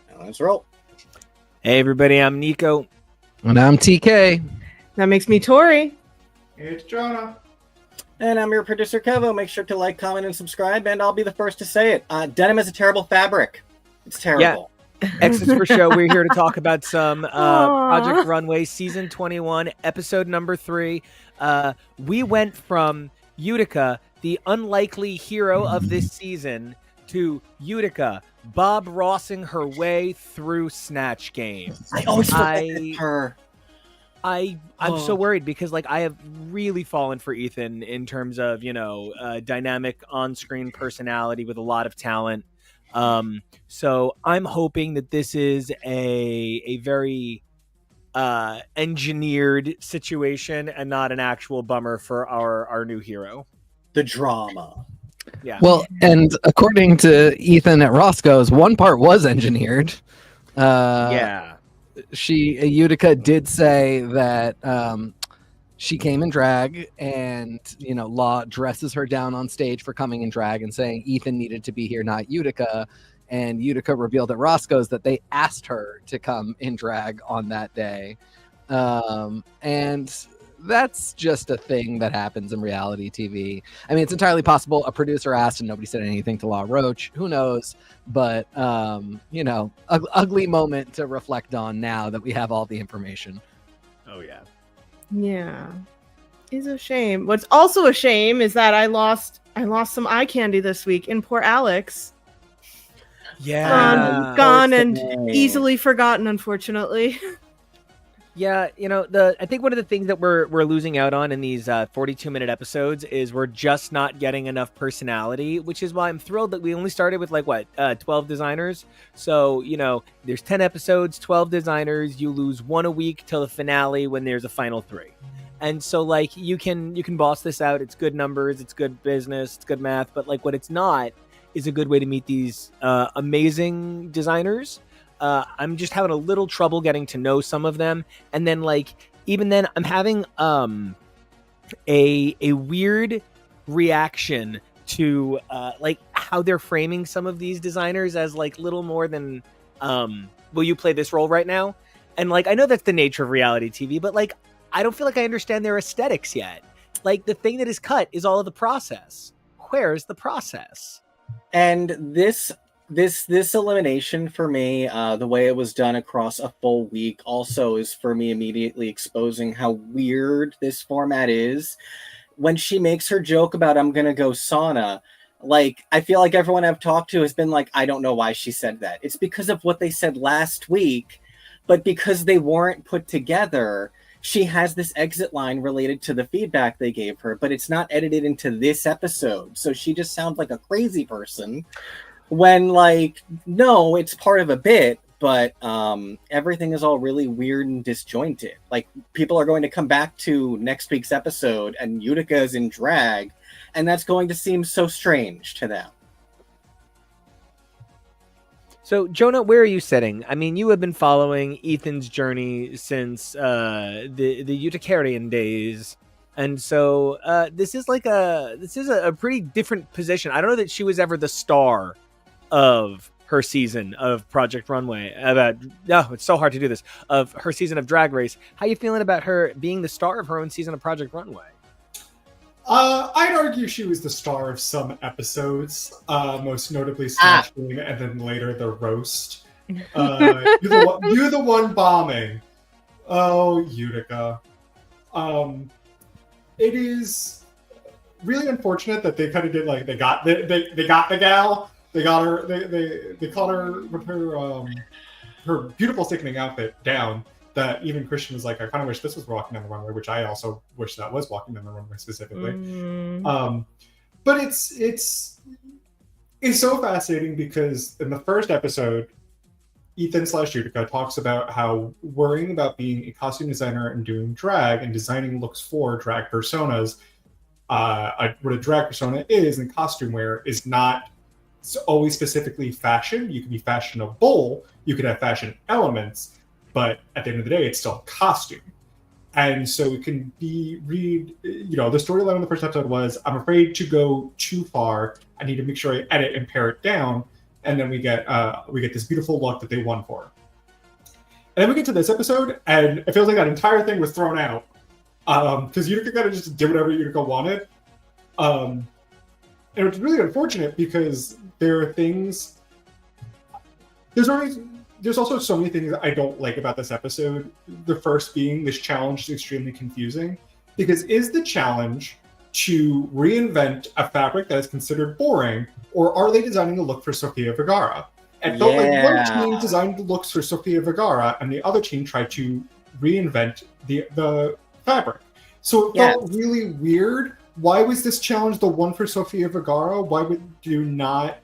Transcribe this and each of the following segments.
Now let's roll. Hey everybody, I'm Nico. And I'm TK. That makes me Tori. It's Jonah. And I'm your producer, KEVO. Make sure to like, comment, and subscribe, and I'll be the first to say it. Denim is a terrible fabric. It's terrible. Yeah. Exits for show. We're here to talk about some Project Runway Season 21, Episode number 3. We went from Utica, the unlikely hero of this season, to Utica, Bob Rossing her way through Snatch Game. I always forget her. I'm so worried because I have really fallen for Ethan in terms of, dynamic on-screen personality with a lot of talent. So I'm hoping that this is a very engineered situation and not an actual bummer for our new hero. The drama. Yeah. Well, and according to Ethan at Roscoe's, one part was engineered. Utica did say that she came in drag, and Law dresses her down on stage for coming in drag and saying Ethan needed to be here, not Utica. And Utica revealed at Roscoe's that they asked her to come in drag on that day. And that's just a thing that happens in reality TV. I mean, it's entirely possible a producer asked and nobody said anything to Law Roach. Who knows? But, ugly moment to reflect on now that we have all the information. Oh, yeah. Yeah. It's a shame. What's also a shame is that I lost some eye candy this week in poor Alex. Yeah. Gone and easily forgotten, unfortunately. Yeah, I think one of the things that we're losing out on in these 42-minute episodes is we're just not getting enough personality, which is why I'm thrilled that we only started with 12 designers. So, there's 10 episodes, 12 designers. You lose one a week till the finale when there's a final 3. And so you can boss this out. It's good numbers, it's good business, it's good math, but what it's not is a good way to meet these amazing designers. I'm just having a little trouble getting to know some of them. And then even then I'm having a weird reaction to how they're framing some of these designers as little more than will you play this role right now? And I know that's the nature of reality TV, but I don't feel like I understand their aesthetics yet. The thing that is cut is all of the process. Where's the process? And this elimination for me, the way it was done across a full week also is for me immediately exposing how weird this format is. When she makes her joke about I'm gonna go sauna, I feel like everyone I've talked to has been I don't know why she said that. It's because of what they said last week, but because they weren't put together, she has this exit line related to the feedback they gave her, but it's not edited into this episode. So she just sounds like a crazy person. When no, it's part of a bit, but everything is all really weird and disjointed. People are going to come back to next week's episode and Utica is in drag, and that's going to seem so strange to them. So, Jonah, where are you sitting? I mean, you have been following Ethan's journey since the Uticarian days. And so this is a pretty different position. I don't know that she was ever the star of her season of Project Runway. It's so hard to do this. Of her season of Drag Race. How you feeling about her being the star of her own season of Project Runway? I'd argue she was the star of some episodes, most notably Snatch Game, and then later the roast. You're the one bombing. Oh, Utica. It is really unfortunate that they kind of did they got the gal. They got her. They caught her with her beautiful sickening outfit down. That even Christian was like, I kind of wish this was Walking Down the Runway, which I also wish that was Walking Down the Runway specifically. But it's so fascinating because in the first episode, Ethan/Utica talks about how worrying about being a costume designer and doing drag and designing looks for drag personas, what a drag persona is in costume wear is not always specifically fashion. You can be fashionable, you could have fashion elements, but at the end of the day, it's still a costume. And so it can be the storyline of the first episode was, I'm afraid to go too far. I need to make sure I edit and pare it down and then we get this beautiful look that they won for. And then we get to this episode, and it feels like that entire thing was thrown out because Utica kind of just did whatever Utica wanted. And it's really unfortunate because there are things. There's also so many things that I don't like about this episode. The first being this challenge is extremely confusing because is the challenge to reinvent a fabric that is considered boring, or are they designing a look for Sofia Vergara? It felt like one team designed the looks for Sofia Vergara and the other team tried to reinvent the fabric. So it felt really weird. Why was this challenge the one for Sofia Vergara? Why would you not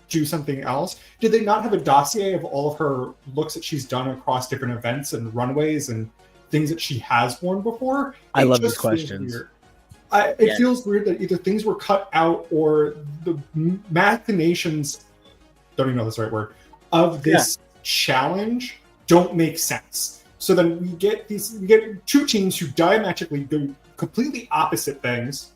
do something else? Did they not have a dossier of all of her looks that she's done across different events and runways and things that she has worn before? I love these questions. It feels weird that either things were cut out or the machinations, don't even know that's the right word, of this challenge don't make sense. So then we get two teams who diametrically do completely opposite things.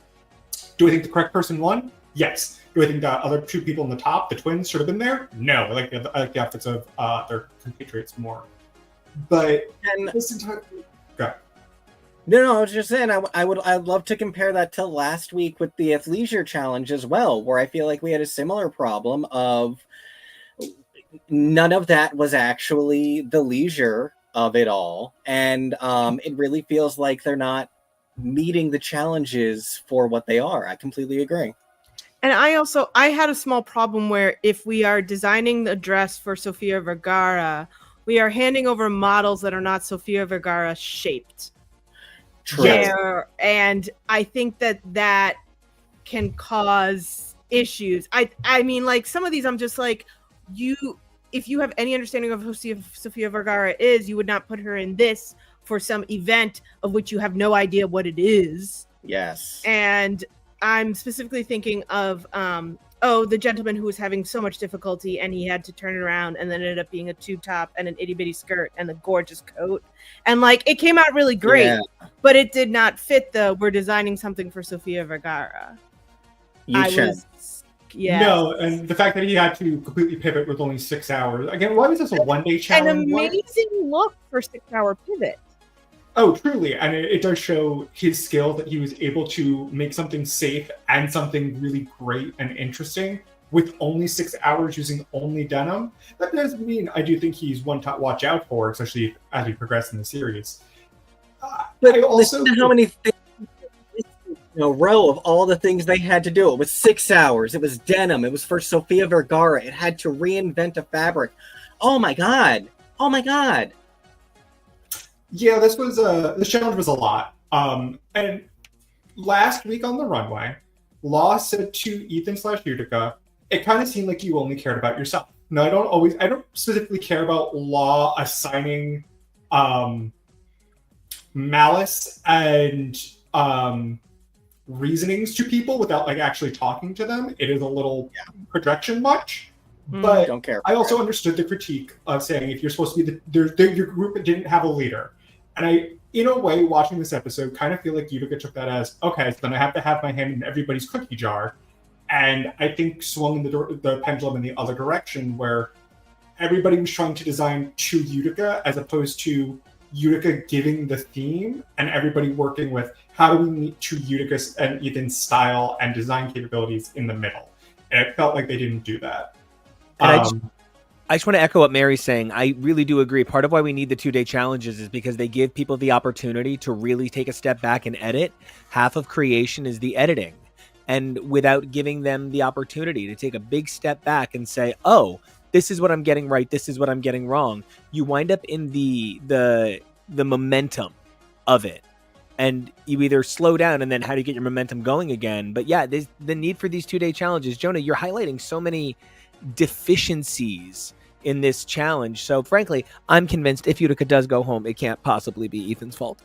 Do I think the correct person won? Yes. Do I think the other two people in the top, the twins, should have been there? No. I like the outfits of their compatriots more. But this entire... No, I was just saying I'd love to compare that to last week with the athleisure challenge as well, where I feel like we had a similar problem of none of that was actually the leisure of it all, and it really feels like they're not meeting the challenges for what they are. I completely agree. And I had a small problem where if we are designing the dress for Sofia Vergara, we are handing over models that are not Sofia Vergara shaped. True. And I think that can cause issues. I mean, like some of these, I'm just like, if you have any understanding of who Sofia Vergara is, you would not put her in this for some event of which you have no idea what it is. Yes. And I'm specifically thinking of the gentleman who was having so much difficulty and he had to turn it around and then ended up being a tube top and an itty bitty skirt and the gorgeous coat. And like it came out really great, but it did not fit we're designing something for Sofia Vergara. No, and the fact that he had to completely pivot with only 6 hours. Again, why was this a one-day challenge? An amazing look for 6-hour pivot. Oh, truly. And it does show his skill that he was able to make something safe and something really great and interesting with only 6 hours using only denim. That does mean I do think he's one to watch out for, especially as we progress in the series. But also, how many things in a row of all the things they had to do. It was 6 hours. It was denim. It was for Sofia Vergara. It had to reinvent a fabric. Oh my god. Oh my god. Yeah, this challenge was a lot. And last week on the runway, Law said to Ethan/Utica, it kind of seemed like you only cared about yourself. Now, I don't specifically care about Law assigning malice and reasonings to people without like actually talking to them. It is a little projection much. But don't care. I also understood the critique of saying if you're supposed to be your group didn't have a leader. And I, in a way, watching this episode, kind of feel like Utica took that as, okay, so then I have to have my hand in everybody's cookie jar. And I think swung the pendulum in the other direction where everybody was trying to design to Utica as opposed to Utica giving the theme and everybody working with how do we meet to Utica's and Ethan's style and design capabilities in the middle. And it felt like they didn't do that. I just want to echo what Mary's saying. I really do agree. Part of why we need the 2-day challenges is because they give people the opportunity to really take a step back and edit. Half of creation is the editing. And without giving them the opportunity to take a big step back and say, oh, this is what I'm getting right, this is what I'm getting wrong, you wind up in the momentum of it. And you either slow down and then how do you get your momentum going again? But yeah, there's the need for these 2-day challenges. Jonah, you're highlighting so many deficiencies in this challenge. So frankly, I'm convinced if Utica does go home, it can't possibly be Ethan's fault.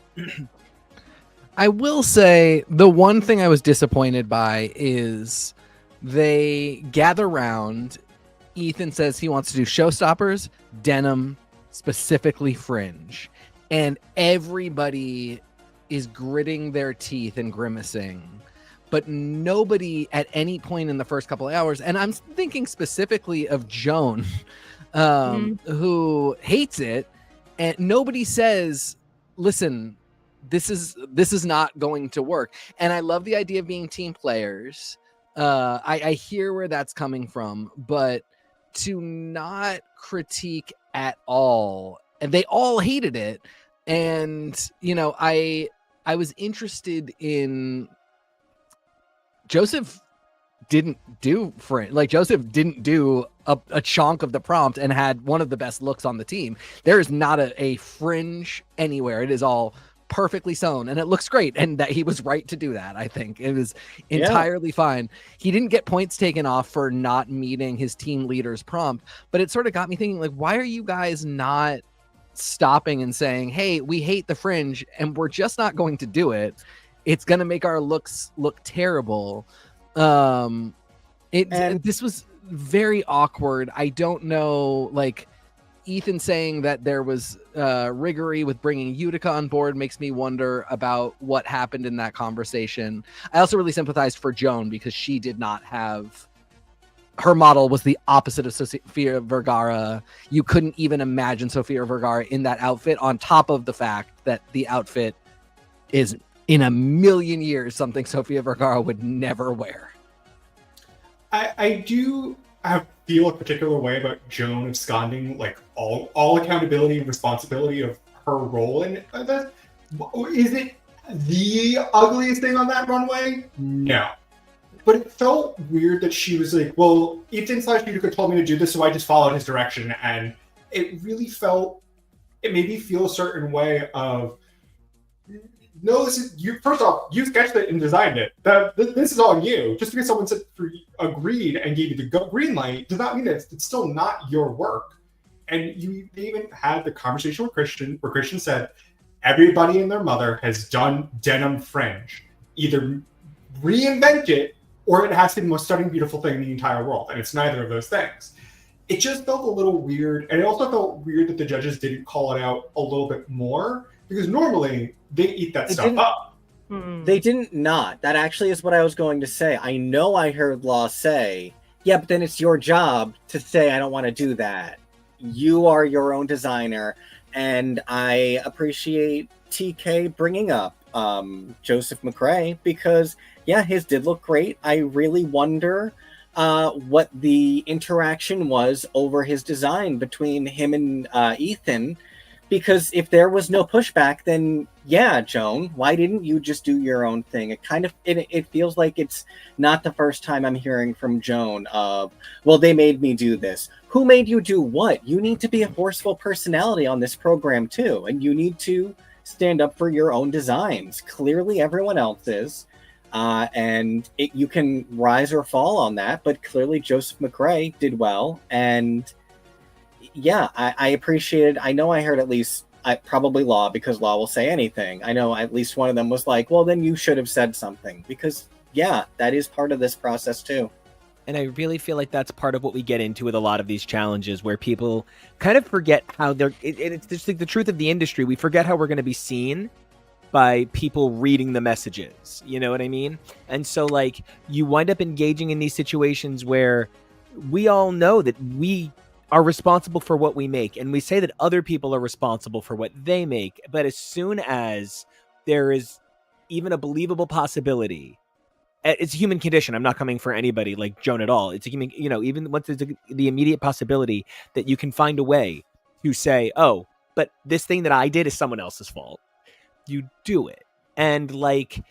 I will say the one thing I was disappointed by is they gather round. Ethan says he wants to do showstoppers, denim, specifically fringe. And everybody is gritting their teeth and grimacing but nobody at any point in the first couple of hours, and I'm thinking specifically of Joan, who hates it, and nobody says, listen, this is not going to work. And I love the idea of being team players. I hear where that's coming from, but to not critique at all, and they all hated it. And I was interested in Joseph didn't do Joseph didn't do a chunk of the prompt and had one of the best looks on the team. There is not a fringe anywhere. It is all perfectly sewn, and it looks great, and that he was right to do that. I think it was entirely fine. He didn't get points taken off for not meeting his team leader's prompt, but it sort of got me thinking, like, why are you guys not stopping and saying, hey, we hate the fringe and we're just not going to do it. It's going to make our looks look terrible. This was very awkward. I don't know, like, Ethan saying that there was riggery with bringing Utica on board makes me wonder about what happened in that conversation. I also really sympathized for Joan because she did not have... Her model was the opposite of Sofia Vergara. You couldn't even imagine Sofia Vergara in that outfit, on top of the fact that the outfit is, in a million years, something Sofia Vergara would never wear. I feel a particular way about Joan absconding, like, all accountability and responsibility of her role in this. Is it the ugliest thing on that runway? No. But it felt weird that she was like, well, Ethan/Utica told me to do this, so I just followed his direction. And it really it made me feel a certain way of, no, this is you. First off, you sketched it and designed it. This is on you. Just because someone agreed and gave you the green light does not mean that it's still not your work. And they even had the conversation with Christian, where Christian said, everybody and their mother has done denim fringe. Either reinvent it, or it has to be the most stunning, beautiful thing in the entire world. And it's neither of those things. It just felt a little weird. And it also felt weird that the judges didn't call it out a little bit more, because normally they eat that stuff up. They didn't not. That actually is what I was going to say. I know I heard Law say, yeah, but then it's your job to say, I don't want to do that. You are your own designer. And I appreciate TK bringing up Joseph McCrae, because yeah, his did look great. I really wonder what the interaction was over his design between him and Ethan, because if there was no pushback, then yeah, Joan, why didn't you just do your own thing? It feels like it's not the first time I'm hearing from Joan of, well, they made me do this. Who made you do what? You need to be a forceful personality on this program too, and you need to stand up for your own designs. Clearly everyone else is. And you can rise or fall on that, but clearly Joseph McCrae did well. And yeah, I appreciated, I know I heard at least, probably Law, because Law will say anything. I know at least one of them was like, well, then you should have said something, because yeah, that is part of this process too. And I really feel like that's part of what we get into with a lot of these challenges, where people kind of forget how it's just like the truth of the industry. We forget how we're going to be seen by people reading the messages. You know what I mean? And so, like, you wind up engaging in these situations where we all know that we are responsible for what we make, and we say that other people are responsible for what they make. But as soon as there is even a believable possibility, it's a human condition. I'm not coming for anybody like Joan at all. It's a human, even once there's the immediate possibility that you can find a way to say, oh, but this thing that I did is someone else's fault, you do it. And like,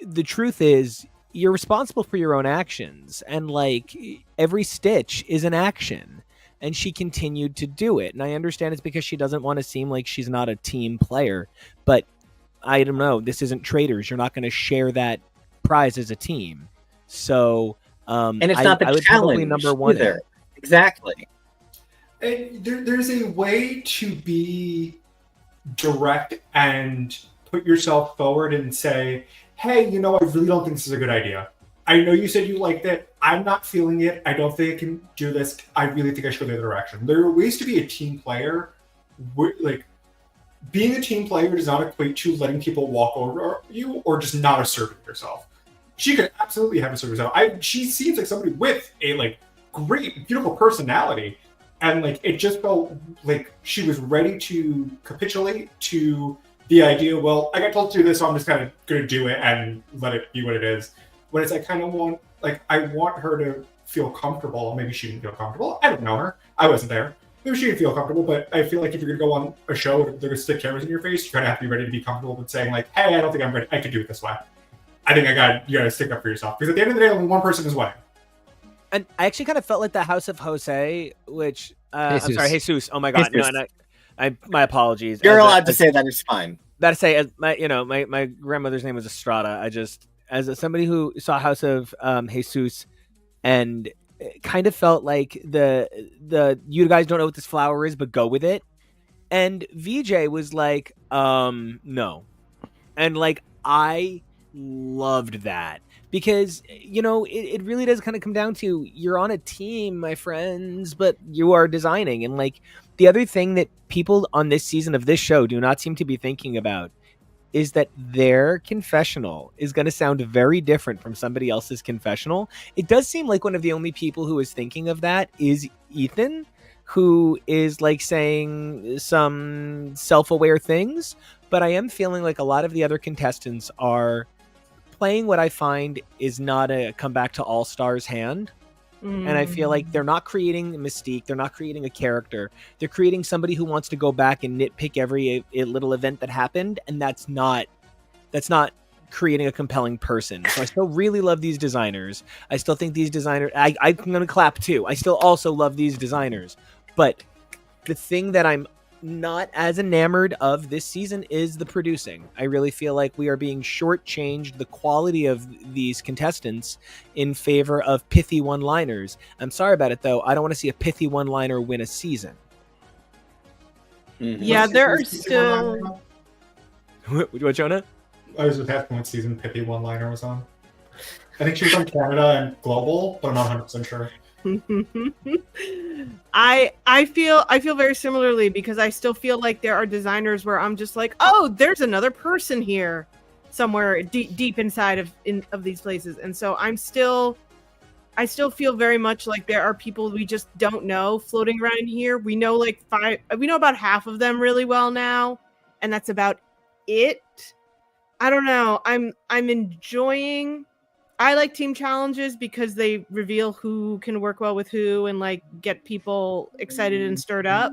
the truth is, you're responsible for your own actions. And like, every stitch is an action. And she continued to do it. And I understand it's because she doesn't want to seem like she's not a team player. But I don't know. This isn't Traders. You're not going to share that prize as a team. So, and it's not the challenge number one either. Exactly. And there's a way to be direct and put yourself forward and say, hey, I really don't think this is a good idea. I know you said you liked it. I'm not feeling it. I don't think I can do this. I really think I should go the other direction. There are ways to be a team player. Like, being a team player does not equate to letting people walk over you or just not asserting yourself. she could absolutely have a super show. She seems like somebody with a like great, beautiful personality, and like it just felt like she was ready to capitulate to the idea. Well, I got told to do this, so I'm just kind of going to do it and let it be what it is. When it's I kind of want I want her to feel comfortable. Maybe she didn't feel comfortable. I don't know her. I wasn't there. Maybe she didn't feel comfortable, but I feel like if you're going to go on a show, they're going to stick cameras in your face. You kind of have to be ready to be comfortable with saying like, "Hey, I don't think I'm ready. I could do it this way." I think you got to stick up for yourself because at the end of the day, only one person is winning. And I actually kind of felt like the House of Jose, which I'm sorry, Jesus. Oh my God, Jesus. no, and I my apologies. You're allowed to say that. It's fine. That say, as my grandmother's name was Estrada. I just, as somebody who saw House of Jesus, and kind of felt like the you guys don't know what this flower is, but go with it. And VJ was like, no, and like I loved that. Because, it really does kind of come down to you're on a team, my friends, but you are designing. And like the other thing that people on this season of this show do not seem to be thinking about is that their confessional is going to sound very different from somebody else's confessional. It does seem like one of the only people who is thinking of that is Ethan, who is like saying some self-aware things. But I am feeling like a lot of the other contestants are playing what I find is not a comeback to All Stars hand. And I feel like they're not creating a mystique. They're not creating a character. They're creating somebody who wants to go back and nitpick every little event that happened. And that's not creating a compelling person. So I still really love these designers. I still think these designers, I'm going to clap too. I still also love these designers. But the thing that I'm not as enamored of this season is the producing. I really feel like we are being shortchanged the quality of these contestants in favor of pithy one-liners. I'm sorry about it though. I don't want to see a pithy one-liner win a season. Mm-hmm. Yeah, there are still. What, Jonah? I was just asking what season Pithy one-liner was on. I think she was on Canada and Global, but I'm not 100% sure. I feel very similarly because I still feel like there are designers where I'm just like, oh, there's another person here somewhere deep inside of these places, and so I still feel very much like there are people we just don't know floating around in here. We know we know about half of them really well now, and that's about it. I don't know. I'm enjoying. I like team challenges because they reveal who can work well with who and like get people excited and stirred up.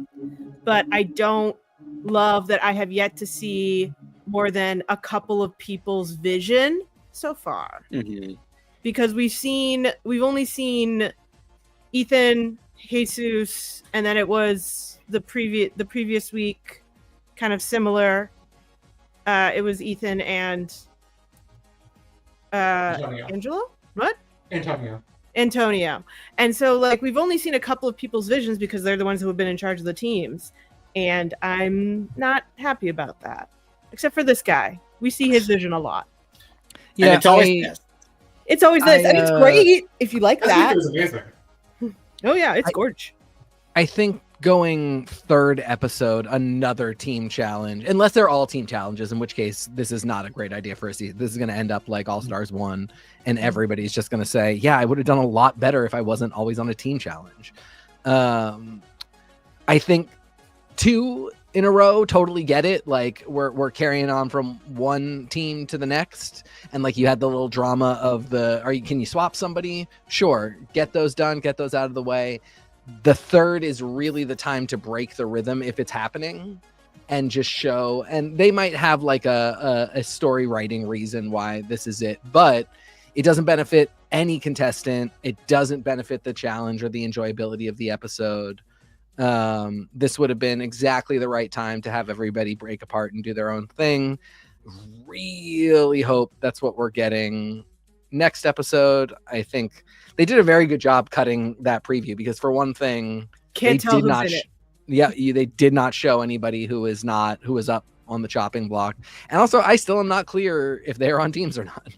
But I don't love that I have yet to see more than a couple of people's vision so far. Mm-hmm. Because we've only seen Ethan, Jesus, and then it was the previous week, kind of similar. It was Ethan and Angelo? What? Antonio. And so like we've only seen a couple of people's visions because they're the ones who have been in charge of the teams. And I'm not happy about that. Except for this guy. We see his vision a lot. Yeah, and it's always this. It's always this. And it's great if you like that. It was amazing. Oh yeah, it's gorgeous. I think going third episode, another team challenge, unless they're all team challenges, in which case this is not a great idea for a season. This is going to end up like All Stars 1, and everybody's just going to say, yeah, I would have done a lot better if I wasn't always on a team challenge. I think 2 in a row, totally get it. Like we're carrying on from one team to the next, and like you had the little drama of can you swap somebody? Sure, get those done, get those out of the way. The third is really the time to break the rhythm if it's happening and just show, and they might have like a story writing reason why this is it, but it doesn't benefit any contestant. It doesn't benefit the challenge or the enjoyability of the episode. This would have been exactly the right time to have everybody break apart and do their own thing. Really hope that's what we're getting next episode. I think they did a very good job cutting that preview because for one thing, they did not show anybody who is up on the chopping block. And also, I still am not clear if they're on teams or not.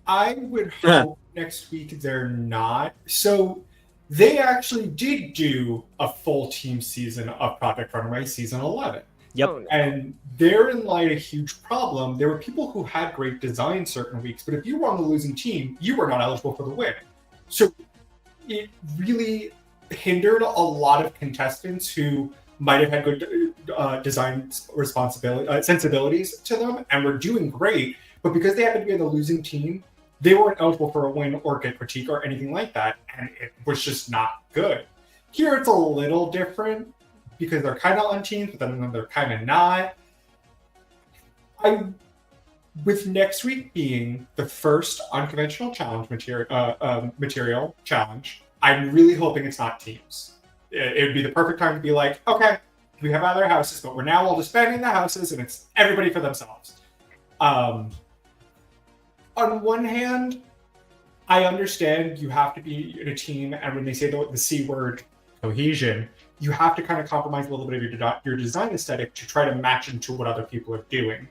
I would hope next week they're not. So they actually did do a full team season of Project Runway season 11. Yep. Oh, no. And therein lied a huge problem. There were people who had great design certain weeks, but if you were on the losing team, you were not eligible for the win. So it really hindered a lot of contestants who might have had good design sensibilities to them and were doing great, but because they happened to be on the losing team, they weren't eligible for a win or get critique or anything like that, and it was just not good. Here it's a little different because they're kind of on teams, but then they're kind of not. With next week being the first unconventional challenge material challenge, I'm really hoping it's not teams. It would be the perfect time to be like, okay, we have other houses, but we're now all disbanding the houses, and it's everybody for themselves. On one hand, I understand you have to be in a team, and when they say the C word, cohesion, you have to kind of compromise a little bit of your design aesthetic to try to match into what other people are doing.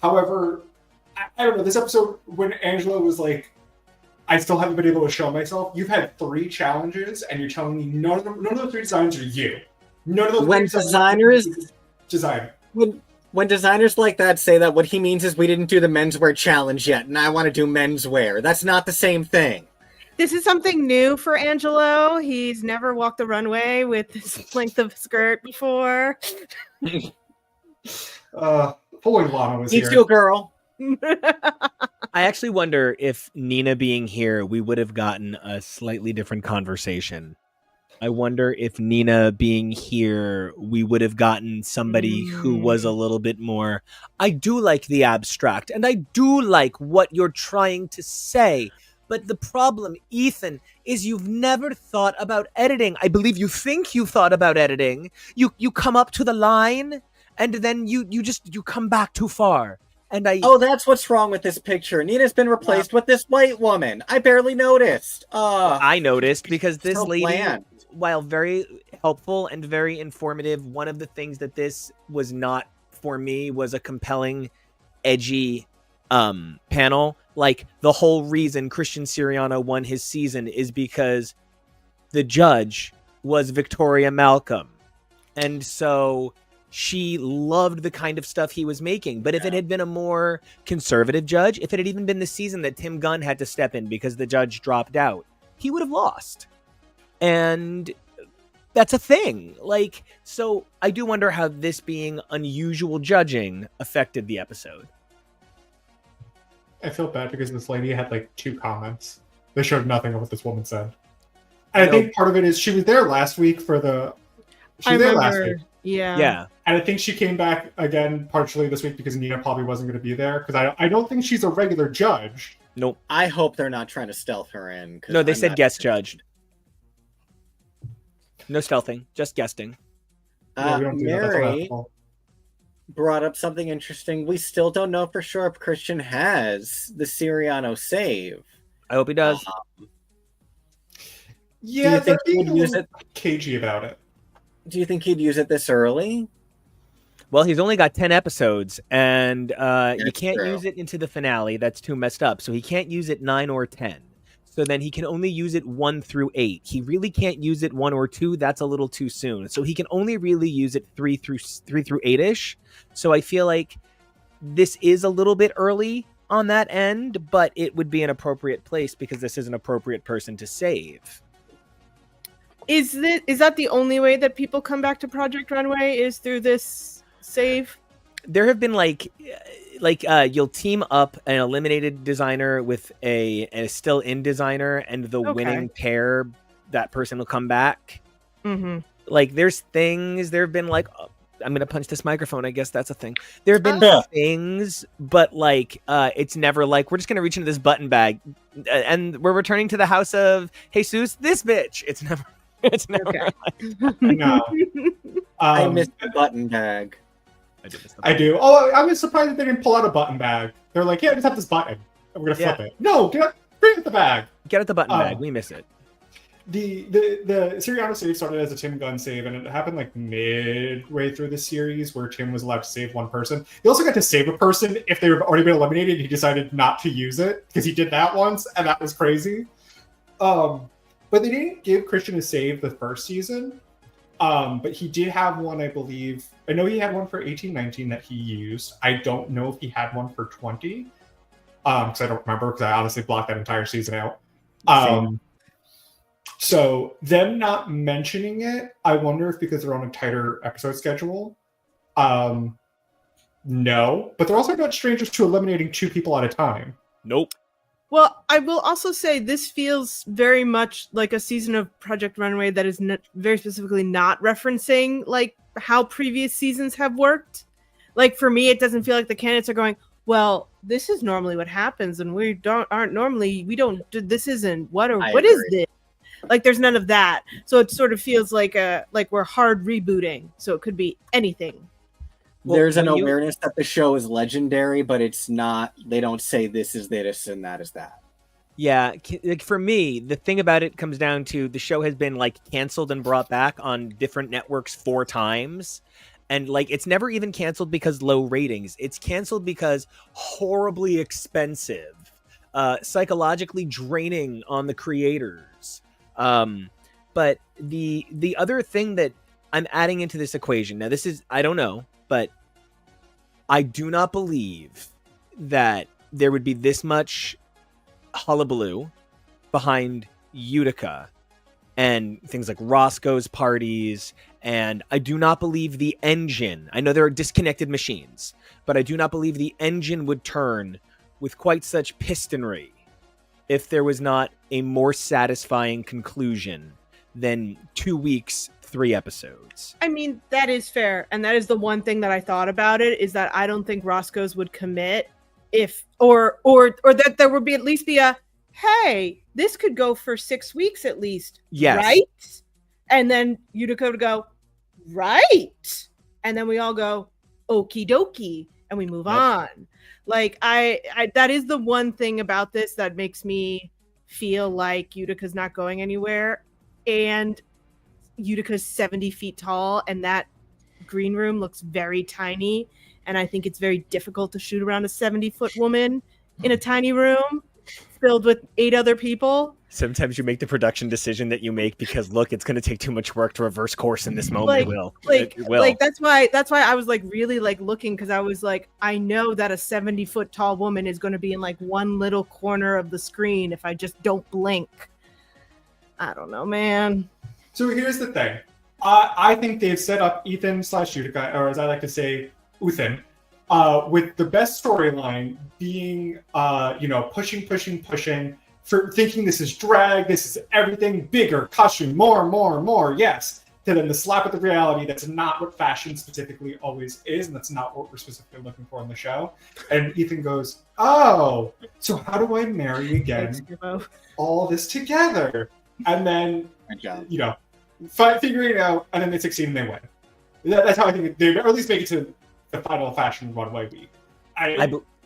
However, I don't know, this episode, when Angela was like, I still haven't been able to show myself, you've had 3 challenges, and you're telling me none of the 3 designs are you. None of those When designers design. When designers like that say that, what he means is we didn't do the menswear challenge yet, and I want to do menswear. That's not the same thing. This is something new for Angelo. He's never walked the runway with this length of skirt before. Pulling Lana was Me here. too, girl. I actually wonder if Nina being here, we would have gotten a slightly different conversation. I wonder if Nina being here, we would have gotten somebody who was a little bit more, I do like the abstract, and I do like what you're trying to say. But the problem, Ethan, is you've never thought about editing. I believe you think you've thought about editing. You come up to the line, and then you come back too far. And Oh, that's what's wrong with this picture. Nina's been replaced with this white woman. I barely noticed. I noticed because this so lady, bland. while very helpful and very informative, one of the things that this was not for me was a compelling, edgy panel. Like, the whole reason Christian Siriano won his season is because the judge was Victoria Malcolm. And so she loved the kind of stuff he was making. But if it had been a more conservative judge, if it had even been the season that Tim Gunn had to step in because the judge dropped out, he would have lost. And that's a thing. Like, so I do wonder how this being unusual judging affected the episode. I feel bad because this lady had like 2 comments. They showed nothing of what this woman said. And I think part of it is she was there last week for the... She was there last week. Yeah. And I think she came back again partially this week because Nina probably wasn't going to be there. Because I don't think she's a regular judge. Nope. I hope they're not trying to stealth her in. No, they said guest judge. No stealthing, just guesting. Yeah, we don't do that. That's Mary unethical. brought up something interesting. We still don't know for sure if Christian has the Siriano save. I hope he does. Yeah, Do you think they're he would being use a it? little cagey about it. Do you think he'd use it this early? Well, he's only got 10 episodes, and you can't true. use it into the finale. That's too messed up. So he can't use it 9 or 10. So then he can only use it 1 through 8. He really can't use it 1 or 2. That's a little too soon. So he can only really use it 3 through 8-ish. So I feel like this is a little bit early on that end, but it would be an appropriate place because this is an appropriate person to save. Is that the only way that people come back to Project Runway is through this save? There have been you'll team up an eliminated designer with a still in designer, and the winning pair, that person will come back. Mm-hmm. Like, there's things, there have been I'm gonna punch this microphone, I guess that's a thing. There have been things, but it's never like we're just gonna reach into this button bag and we're returning to the house of Jesus, this bitch. It's never Okay. No. I missed the button bag. I do. Oh, I was surprised that they didn't pull out a button bag. They're like, yeah, just have this button. And we're going to flip it. No, bring it the bag. Get at the button bag. We miss it. The Siriano save started as a Tim Gunn save, and it happened midway through the series where Tim was allowed to save one person. He also got to save a person if they were already been eliminated. He decided not to use it because he did that once, and that was crazy. But they didn't give Christian a save the first season. But he did have one, I believe. I know he had one for 18-19 that he used. I don't know if he had one for 20. Because I don't remember, because I honestly blocked that entire season out. So them not mentioning it, I wonder if because they're on a tighter episode schedule. No, but they're also not strangers to eliminating 2 people at a time. Nope. Well, I will also say this feels very much like a season of Project Runway that is very specifically not referencing like how previous seasons have worked. Like for me, it doesn't feel like the candidates are going, well, this is normally what happens, and we don't do this. Isn't what is this? Like there's none of that. So it sort of feels like we're hard rebooting. So it could be anything. There's an awareness that the show is legendary, but it's not. They don't say this is this and that is that. Yeah, like for me, the thing about it comes down to the show has been like canceled and brought back on different networks 4 times. And like it's never even canceled because low ratings. It's canceled because horribly expensive, psychologically draining on the creators. But the other thing that I'm adding into this equation, now this is, I don't know, but I do not believe that there would be this much hullabaloo behind Utica and things like Roscoe's parties. And I do not believe the engine, I know there are disconnected machines, but I do not believe the engine would turn with quite such pistonry if there was not a more satisfying conclusion than 2 weeks, 3 episodes. I mean, that is fair. And that is the one thing that I thought about it, is that I don't think Roscoe's would commit if, or that there would be at least be a, hey, this could go for 6 weeks at least. Yes. Right? And then Utica would go, right. And then we all go, okie dokie. And we move on. Like I that is the one thing about this that makes me feel like Utica's not going anywhere. And Utica's 70 feet tall, and that green room looks very tiny. And I think it's very difficult to shoot around a 70-foot woman in a tiny room filled with 8 other people. Sometimes you make the production decision that you make because look, it's going to take too much work to reverse course in this moment. It will. Like that's why I was like really like looking, because I was like, I know that a 70-foot tall woman is going to be in like one little corner of the screen if I just don't blink. I don't know, man. So here's the thing. I think they've set up Ethan/Utica, or as I like to say, Uthan, with the best storyline being, pushing, for thinking this is drag, this is everything, bigger, costume, more, yes. To then the slap at the reality, that's not what fashion specifically always is, and that's not what we're specifically looking for in the show. And Ethan goes, oh, so how do I marry again all this together? And then, figuring it out, and then they succeed and they win. That's how I think they, or at least make it to the final Fashion Runway week.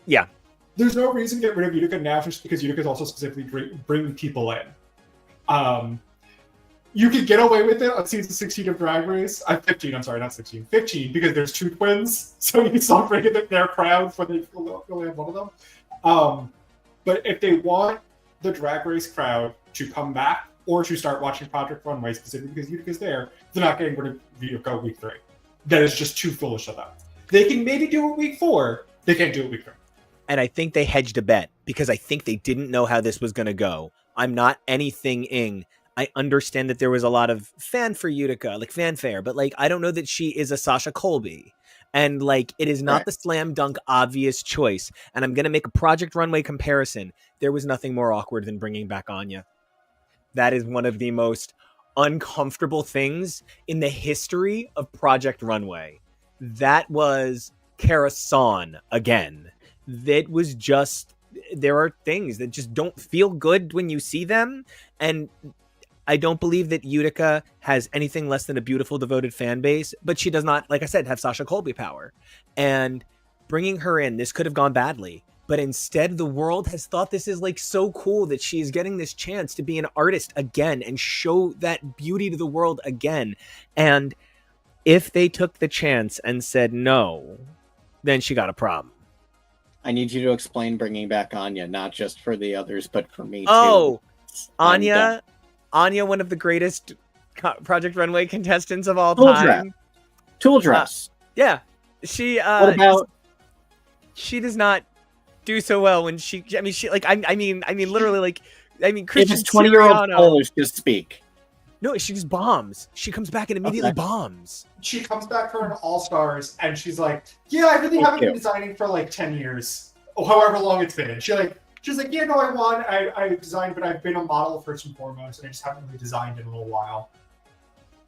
Yeah. There's no reason to get rid of Utica now, just because Utica is also specifically bringing people in. You could get away with it on season 16 of Drag Race. 15, I'm sorry, not 16. 15, because there's 2 twins, so you can still bring in their crowd when they only have one of them. But if they want the Drag Race crowd to come back, or to start watching Project Runway specifically because Utica's there, they're not getting rid of Utica week 3. That is just too foolish of them. They can maybe do it week 4. They can't do it week 3. And I think they hedged a bet because I think they didn't know how this was going to go. I'm not anything-ing. I understand that there was a lot of fanfare, but like, I don't know that she is a Sasha Colby. And like, it is not the slam dunk obvious choice. And I'm going to make a Project Runway comparison. There was nothing more awkward than bringing back Anya. That is one of the most uncomfortable things in the history of Project Runway. That was Kara-san again. That was just, there are things that just don't feel good when you see them. And I don't believe that Utica has anything less than a beautiful, devoted fan base, but she does not, like I said, have Sasha Colby power. And bringing her in, this could have gone badly. But instead, the world has thought this is like so cool that she is getting this chance to be an artist again and show that beauty to the world again. And if they took the chance and said no, then she got a problem. I need you to explain bringing back Anya, not just for the others, but for me too. Oh, Anya, one of the greatest Project Runway contestants of all Tool time. Tool dress. Yeah, she. What about? She does not do so well when she. I mean, she like. I mean, literally, like. I mean, If Christian it's 20-year-old Siriano. Polish, just speak. No, she just bombs. She comes back and immediately bombs. She comes back for an All-Stars, and she's like, "Yeah, I really haven't been designing for like 10 years, or however long it's been." She's like, "Yeah, no, I won. I designed, but I've been a model first and foremost, and I just haven't really designed in a little while."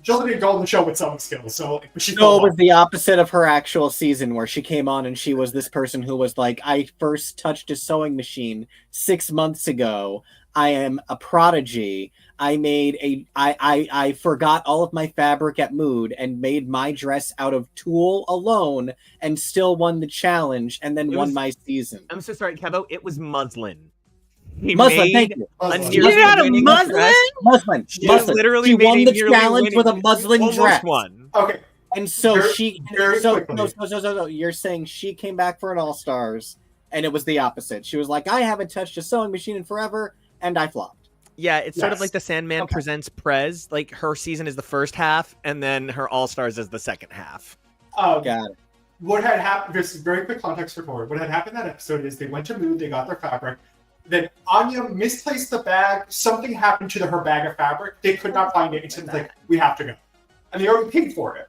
She also didn't go on the show with sewing skills, so she. No, it was the opposite of her actual season, where she came on and she was this person who was like, "I first touched a sewing machine 6 months ago. I am a prodigy. I forgot all of my fabric at Mood and made my dress out of tulle alone and still won the challenge and then won my season." I'm so sorry, Kevo. It was muslin. Muslin, thank you. You got a muslin? Muslin. She Muslin. literally She made won a the nearly challenge winning- with a muslin almost dress. won. Okay. And so Very quickly. So you're saying she came back for an All-Stars and it was the opposite. She was like, "I haven't touched a sewing machine in forever," and I flopped. Yeah, it's sort of Yes. like the Sandman presents Prez. Like her season is the first half, and then her All Stars is the second half. Got it. What had happened? This is very quick context for Tori. What had happened that episode is they went to Mood, they got their fabric. Then Anya misplaced the bag. Something happened to her bag of fabric. They could not find it. And Tim's like, "We have to go," and they already paid for it.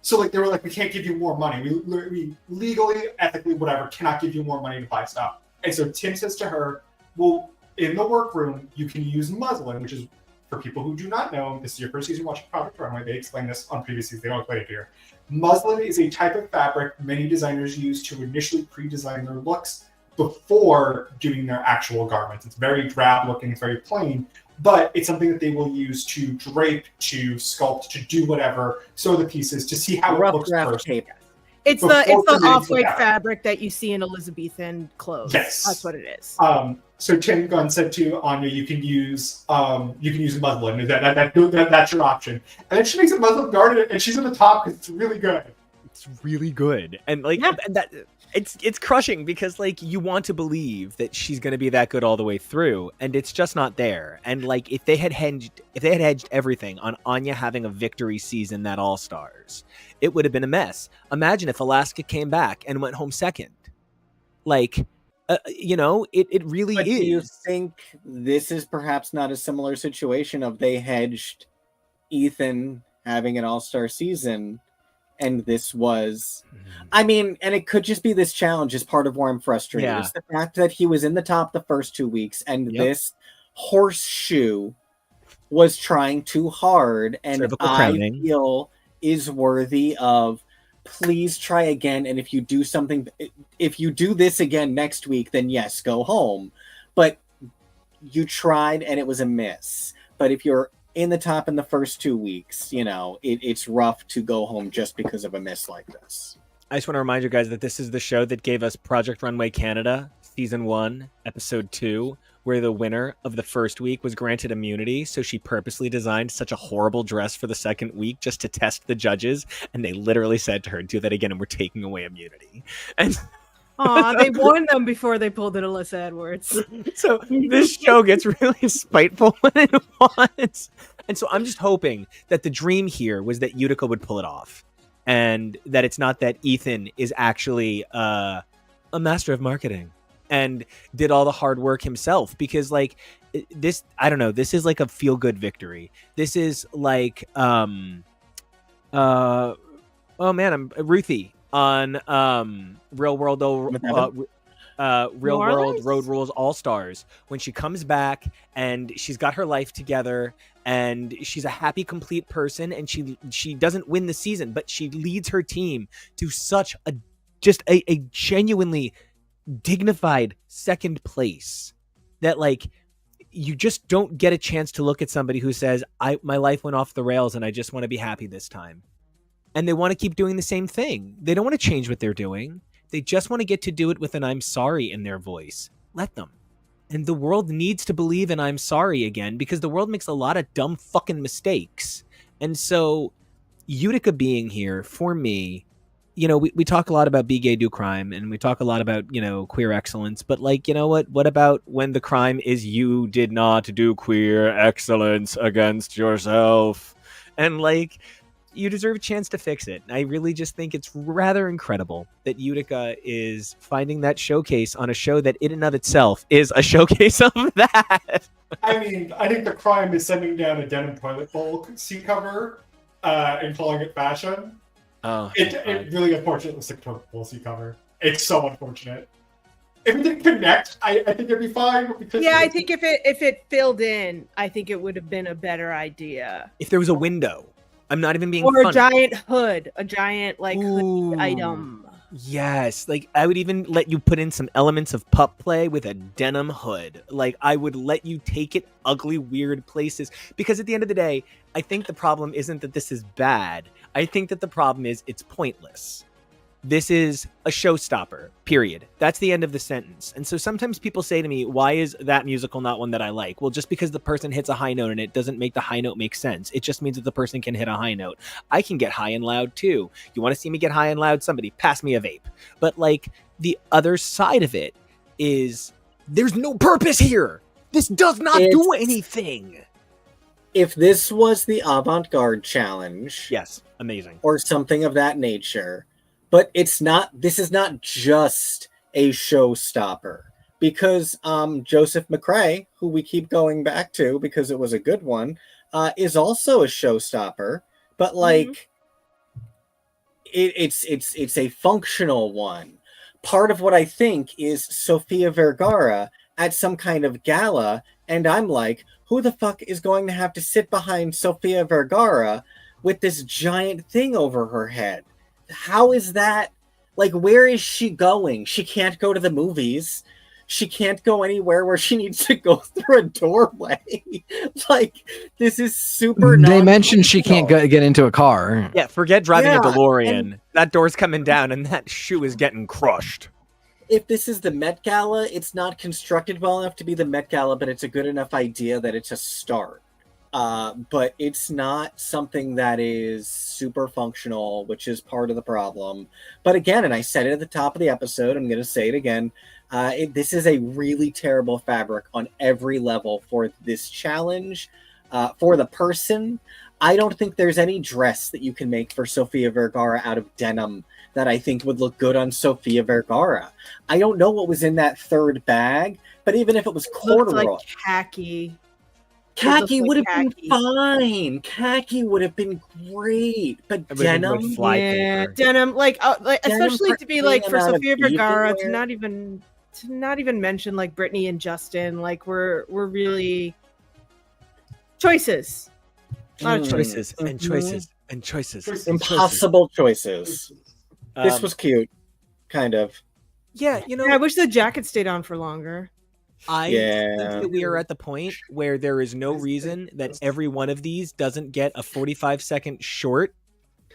So like they were like, "We can't give you more money. We legally, ethically, whatever, cannot give you more money to buy stuff." And so Tim says to her, "Well, in the workroom, you can use muslin," which is, for people who do not know, this is your first season watching Project Runway. They explained this on previous seasons. They don't explain it here. Muslin is a type of fabric many designers use to initially pre-design their looks before doing their actual garments. It's very drab looking, it's very plain, but it's something that they will use to drape, to sculpt, to do whatever, sew the pieces, to see how it Rough looks draft first. tape. It's Before the committing to off-white that. fabric that you see in Elizabethan clothes. Yes. That's what it is. So Tim Gunn said to Anya, "You can use muslin. That's your option." And then she makes a muslin garment, and she's at the top because it's really good. It's really good, and like that. It's crushing because like you want to believe that she's going to be that good all the way through, and it's just not there. And like if they had hedged everything on Anya having a victory season that All Stars, it would have been a mess. Imagine if Alaska came back and went home second. Like, it really But is. do you think this is perhaps not a similar situation of they hedged Ethan having an All-Star season, and this was, I mean, and it could just be this challenge is part of where I'm frustrated. Yeah. It's the fact that he was in the top the first 2 weeks, and this horseshoe was trying too hard, and Cervical I crowning. feel is worthy of, please try again, and if you do this again next week, then yes, go home. But you tried and it was a miss. But if you're in the top in the first 2 weeks, it's rough to go home just because of a miss like this. I just want to remind you guys that this is the show that gave us Project Runway Canada, Season 1, Episode 2, where the winner of the first week was granted immunity, so she purposely designed such a horrible dress for the second week just to test the judges, and they literally said to her, "Do that again and we're taking away immunity." And Aw, they warned them before they pulled it Alyssa Edwards. so this show gets really spiteful when it wants. And so I'm just hoping that the dream here was that Utica would pull it off, and that it's not that Ethan is actually a master of marketing and did all the hard work himself, because like this, I don't know, this is like a feel good victory. This is like oh man, I'm Ruthie on Real World Road Rules All Stars, when she comes back and she's got her life together and she's a happy, complete person, and she doesn't win the season, but she leads her team to such a genuinely dignified second place that like you just don't get a chance to look at somebody who says, my life went off the rails and I just want to be happy this time. And they want to keep doing the same thing. They don't want to change what they're doing. They just want to get to do it with an "I'm sorry" in their voice. Let them. And the world needs to believe in "I'm sorry" again, because the world makes a lot of dumb fucking mistakes. And so Utica being here, for me, we talk a lot about be gay, do crime, and we talk a lot about, queer excellence, but like, you know what about when the crime is you did not do queer excellence against yourself? And like, you deserve a chance to fix it. I really just think it's rather incredible that Utica is finding that showcase on a show that in and of itself is a showcase of that. I mean, I think the crime is sending down a denim toilet bowl seat cover and calling it fashion. Oh, It really unfortunate was the toilet bowl seat cover. It's so unfortunate. If it didn't connect, I think it'd be fine. Because Yeah, I think if it filled in, I think it would have been a better idea. if there was a window, I'm not even being Or funny. a giant hood, a giant like Ooh. hood item. Yes, like I would even let you put in some elements of pup play with a denim hood. Like I would let you take it ugly, weird places. Because at the end of the day, I think the problem isn't that this is bad. I think that the problem is it's pointless. This is a showstopper, period. That's the end of the sentence. And so sometimes people say to me, why is that musical not one that I like? Well, just because the person hits a high note in it doesn't make the high note make sense. It just means that the person can hit a high note. I can get high and loud too. You want to see me get high and loud? Somebody pass me a vape. But like the other side of it is there's no purpose here. This does not do anything. If this was the avant-garde challenge, Yes, amazing. or something of that nature, but it's not. This is not just a showstopper, because Joseph McCrae, who we keep going back to because it was a good one, is also a showstopper. But like, it's a functional one. Part of what I think is Sofia Vergara at some kind of gala, and I'm like, who the fuck is going to have to sit behind Sofia Vergara with this giant thing over her head? How is that? Like, where is she going? She can't go to the movies. She can't go anywhere where she needs to go through a doorway. Like, this is super. They mentioned she can't get into a car. Yeah, forget driving a Yeah, DeLorean. That door's coming down and that shoe is getting crushed. If this is the Met Gala, it's not constructed well enough to be the Met Gala, but it's a good enough idea that it's a start. But it's not something that is super functional, which is part of the problem. But again, and I said it at the top of the episode, I'm going to say it again. This is a really terrible fabric on every level for this challenge. For the person, I don't think there's any dress that you can make for Sofia Vergara out of denim that I think would look good on Sofia Vergara. I don't know what was in that third bag, but even if it was corduroy, Like khaki. khaki like would have khaki. been fine. Khaki would have been great, but It would have been denim. good fly Yeah, paper. denim, like Denim especially for to be any like for amount of Sofia Vergara evening to wear. not even mention like Brittany and Justin. Like we're really choices. A lot of Mm. Choices Mhm. and choices and choices. and choices. Impossible choices. This Um, was cute, kind of. yeah, you know, Yeah, I wish the jacket stayed on for longer. I Yeah. think that we are at the point where there is no reason that every one of these doesn't get a 45-second short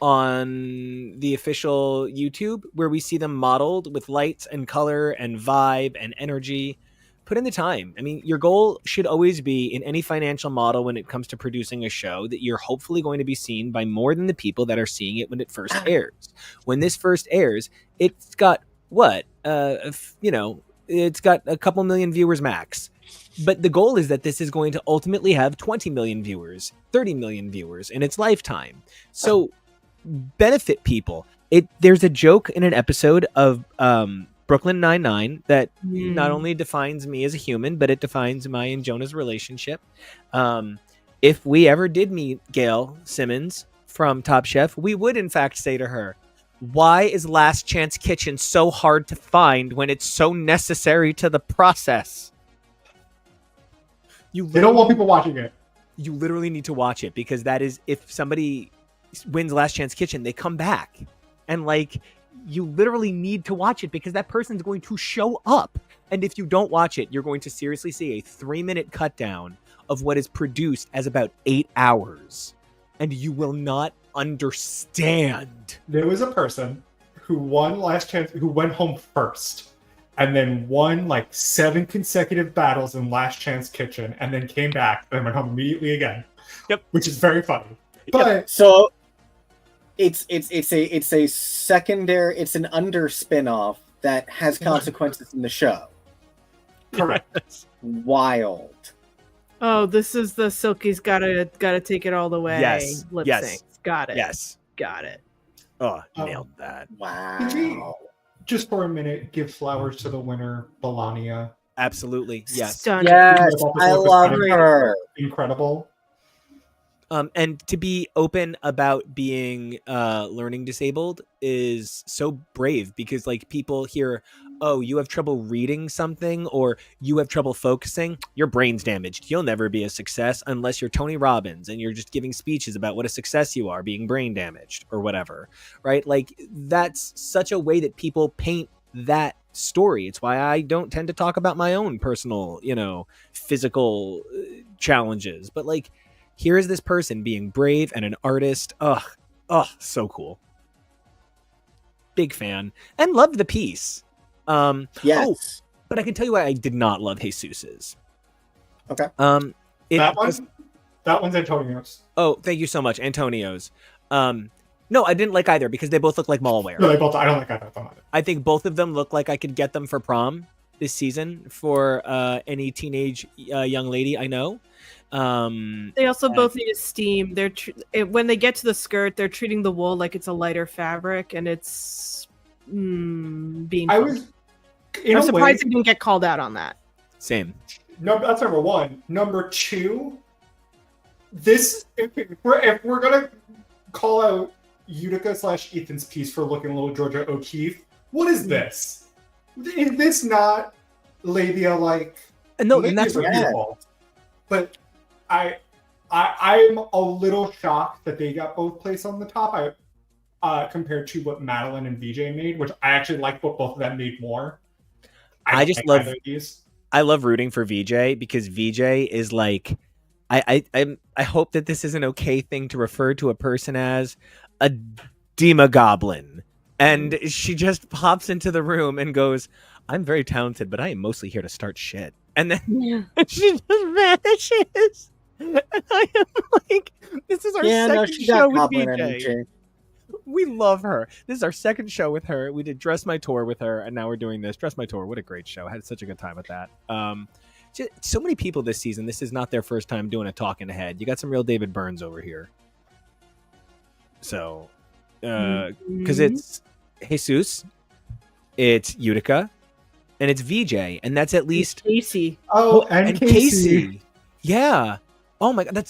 on the official YouTube where we see them modeled with lights and color and vibe and energy. Put in the time. I mean, your goal should always be in any financial model when it comes to producing a show that you're hopefully going to be seen by more than the people that are seeing it when it first airs. When this first airs, it's got what? It's got a couple million viewers max. But the goal is that this is going to ultimately have 20 million viewers, 30 million viewers in its lifetime. So benefit people. There's a joke in an episode of Brooklyn Nine-Nine that not only defines me as a human, but it defines my and Jonah's relationship. If we ever did meet Gail Simmons from Top Chef, we would in fact say to her, why is Last Chance Kitchen so hard to find when it's so necessary to the process? They don't want people watching it. You literally need to watch it, because that is, if somebody wins Last Chance Kitchen, they come back. And like, you literally need to watch it because that person's going to show up. And if you don't watch it, you're going to seriously see a 3-minute cut down of what is produced as about 8 hours. And you will not understand. There was a person who won Last Chance, who went home first, and then won like 7 consecutive battles in Last Chance Kitchen, and then came back and went home immediately again. Yep. Which is very funny. But So it's a secondary, it's an under spin-off that has consequences in the show. correct. Wild. Oh, this is the Silky's gotta take it all the way. Yes, Lip yes, sync. Got it. Yes. Got it. Oh, nailed that. Can we Wow. just for a minute give flowers to the winner, Belania? Absolutely. Yes. Stunning. Yes, thought this I look was love kind of her. Incredible. And to be open about being learning disabled is so brave, because like people hear, oh, you have trouble reading something or you have trouble focusing, your brain's damaged, you'll never be a success unless you're Tony Robbins and you're just giving speeches about what a success you are, being brain damaged or whatever, right? Like that's such a way that people paint that story. It's why I don't tend to talk about my own personal, physical challenges, but like here is this person being brave and an artist. Ugh, so cool. Big fan and loved the piece. Yes. Oh, but I can tell you why I did not love Jesus's. Okay. That one's Antonio's. Oh, thank you so much, Antonio's. No, I didn't like either because they both look like malware. No, they both. I don't like either of them. I think both of them look like I could get them for prom this season for any teenage young lady I know. They also both need steam. They're when they get to the skirt, they're treating the wool like it's a lighter fabric, and it's being. I'm surprised they didn't get called out on that. Same. No, that's number one. Number two, this if we're gonna call out Utica / Ethan's piece for looking a little Georgia O'Keeffe, what is this? Is this not labia like? No, and that's beautiful. But I'm a little shocked that they got both placed on the top. Compared to what Madeline and VJ made, which I actually like what both of them made more. I love rooting for VJ because VJ is like, I hope that this is an okay thing to refer to a person as a demogoblin, and she just pops into the room and goes, "I'm very talented, but I am mostly here to start shit," and then she just vanishes. And I am like, this is our second show with VJ. We love her. This is our second show with her. We did Dress My Tour with her, and now we're doing this. Dress My Tour. What a great show. I had such a good time with that. So many people this season. This is not their first time doing a talking head. You got some real David Burns over here. So, because it's Jesus, it's Utica, and it's VJ, and that's at least Casey. Oh, and Casey. Yeah. Oh my God.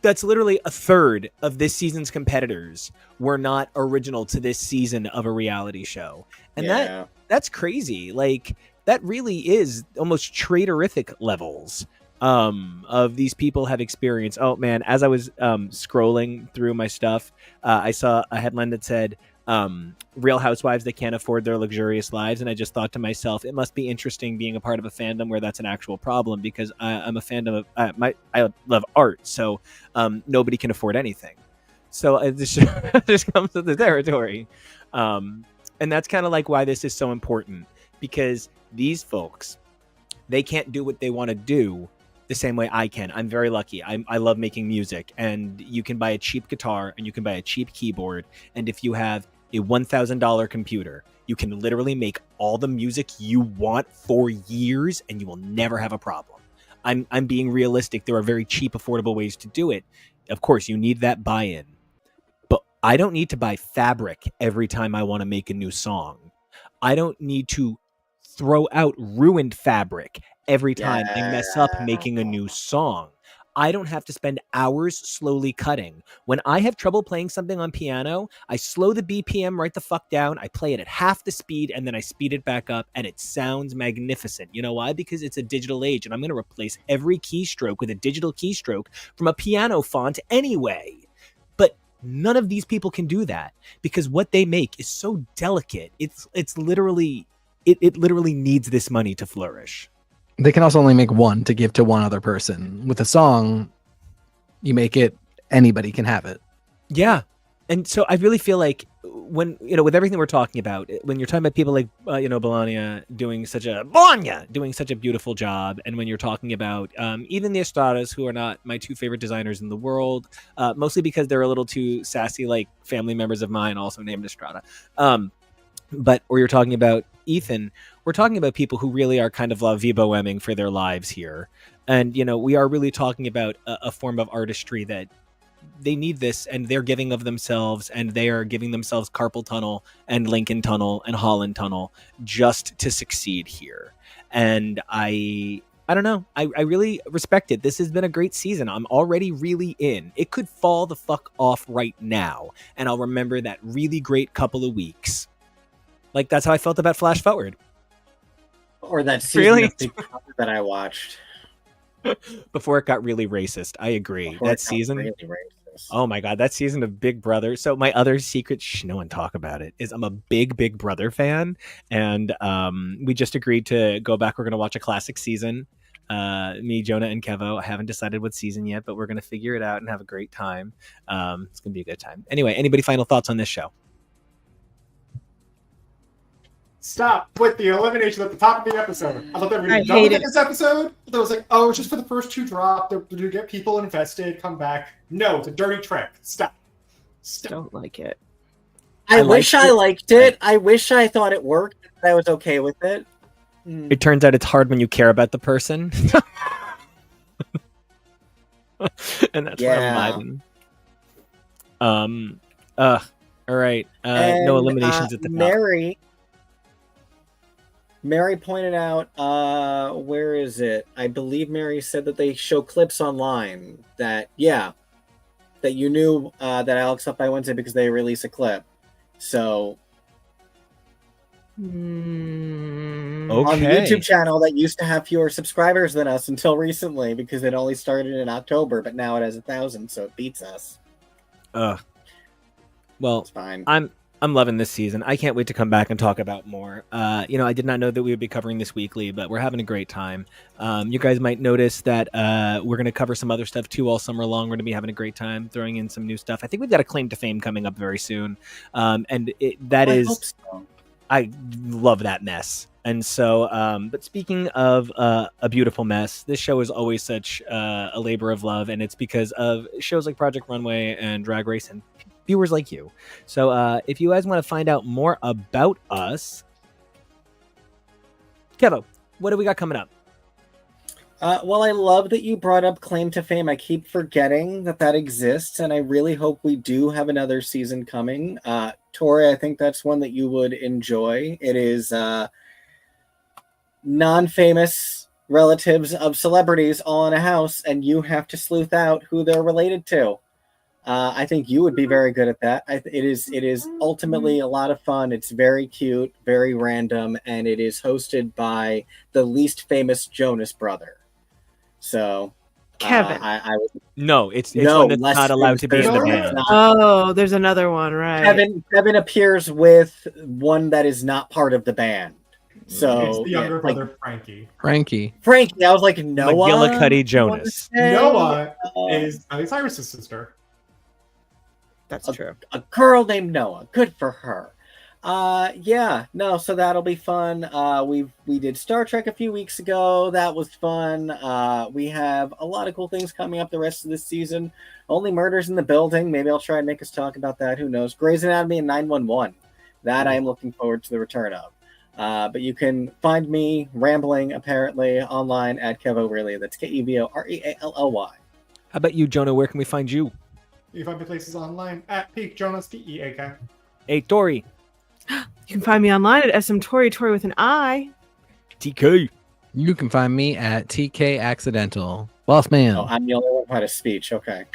That's literally a third of this season's competitors were not original to this season of a reality show. And that's crazy. Like that really is almost traitorific levels of these people have experienced. Oh man, as I was scrolling through my stuff, I saw a headline that said, Real Housewives that can't afford their luxurious lives, and I just thought to myself, it must be interesting being a part of a fandom where that's an actual problem, because I'm a fandom of I love art, so nobody can afford anything. So this just comes with the territory, and that's kind of like why this is so important, because these folks, they can't do what they want to do the same way I can. I'm very lucky. I love making music, and you can buy a cheap guitar and you can buy a cheap keyboard, and if you have a $1,000 computer, you can literally make all the music you want for years and you will never have a problem. I'm being realistic. There are very cheap, affordable ways to do it. Of course, you need that buy-in, but I don't need to buy fabric every time I want to make a new song. I don't need to throw out ruined fabric every time I mess up making a new song. I don't have to spend hours slowly cutting. When I have trouble playing something on piano, I slow the BPM right the fuck down, I play it at half the speed, and then I speed it back up, and it sounds magnificent. You know why? Because it's a digital age, and I'm going to replace every keystroke with a digital keystroke from a piano font anyway. But none of these people can do that, because what they make is so delicate. It's literally... It literally needs this money to flourish. They can also only make one to give to one other person. With a song, you make it, anybody can have it. Yeah. And so I really feel like when, with everything we're talking about, when you're talking about people like, Belania doing such a beautiful job. And when you're talking about even the Estradas, who are not my two favorite designers in the world, mostly because they're a little too sassy, like family members of mine also named Estrada. Or you're talking about Ethan, we're talking about people who really are kind of la vie boheming for their lives here. And, we are really talking about a form of artistry that they need this, and they're giving of themselves, and they are giving themselves carpal tunnel and Lincoln tunnel and Holland tunnel just to succeed here. And I don't know. I really respect it. This has been a great season. I'm already really in. It could fall the fuck off right now, and I'll remember that really great couple of weeks. Like, that's how I felt about Flash Forward. Or that season Really? of Big Brother that I watched. Before it got really racist. I agree. Before That it got season. really racist. Oh my God, that season of Big Brother. So my other secret, no one talk about it, is I'm a big Brother fan. And we just agreed to go back. We're going to watch a classic season. Me, Jonah, and Kevo. I haven't decided what season yet, but we're going to figure it out and have a great time. It's going to be a good time. Anyway, anybody final thoughts on this show? Stop with the elimination at the top of the episode. I thought they were going I to be done with hate it. this episode. But I was like, oh, it's just for the first two drop to get people invested, come back. No, it's a dirty trick. Stop. Don't like it. I wish I liked it. I I wish I thought it worked. And I was okay with it. It turns out it's hard when you care about the person. And that's where I'm vibing. All right. No eliminations at the top. Mary pointed out, where is it? I believe Mary said that they show clips online that you knew that Alex left by Wednesday because they release a clip. So on the Okay. YouTube channel that used to have fewer subscribers than us until recently because it only started in October, but now it has 1,000, so it beats us. Well, It's fine. I'm loving this season. I can't wait to come back and talk about more. I did not know that we would be covering this weekly, but we're having a great time. You guys might notice that we're going to cover some other stuff too all summer long. We're going to be having a great time throwing in some new stuff. I think we've got a claim to fame coming up very soon. I hope so. I love that mess. And so, but speaking of a beautiful mess, this show is always such a labor of love, and it's because of shows like Project Runway and Drag Race and viewers like you. So if you guys want to find out more about us, Kevo, what do we got coming up? Well, I love that you brought up Claim to Fame. I keep forgetting that exists, and I really hope we do have another season coming. Tori, I think that's one that you would enjoy. It is non-famous relatives of celebrities all in a house, and you have to sleuth out who they're related to. I think you would be very good at that. It is ultimately a lot of fun. It's very cute, very random, and it is hosted by the least famous Jonas brother. So, Kevin. No, it's No, one that's less not allowed to be in the famous. band. Oh, there's another one, right? Kevin appears with one that is not part of the band. So It's the younger like brother, Frankie. Frankie. Frankie, I was like Noah. McGillicuddy Jonas. Noah is Miley Cyrus's sister. That's true. a girl named Noah. Good for her. So that'll be fun. We did Star Trek a few weeks ago. That was fun. We have a lot of cool things coming up the rest of this season. Only Murders in the Building. Maybe I'll try and make us talk about that. Who knows? Grey's Anatomy and 911. That I am looking forward to the return of. But you can find me rambling apparently online at Kevo Really. That's KEVO How about you, Jonah? Where can we find you? You find me places online at Peak Jonas DEAK. Hey, Tori. You can find me online at Tori with an I. TK. You can find me at TK Accidental. Boss man. Oh, I'm the only one who had a speech. Okay.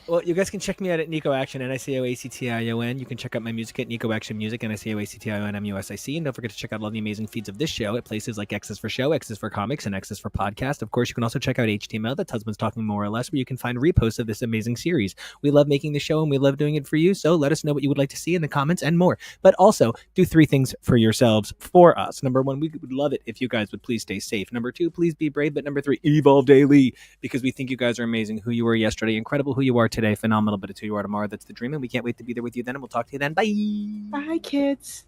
Well, you guys can check me out at NICO Action, NICOACTION. You can check out my music at NICO Action Music, NICOACTION, And don't forget to check out all the amazing feeds of this show at places like X is for Show, X is for Comics, and X is for Podcast. Of course, you can also check out HTML, that's Husbands Talking More or Less, where you can find reposts of this amazing series. We love making the show, and we love doing it for you, so let us know what you would like to see in the comments and more. But also, do 3 things for yourselves for us. Number 1, we would love it if you guys would please stay safe. Number 2, please be brave. But number 3, evolve daily, because we think you guys are amazing. Who you were yesterday, incredible. Who you are today, phenomenal. But it's who you are tomorrow. That's the dream, and we can't wait to be there with you then. And we'll talk to you then. Bye. Bye, kids.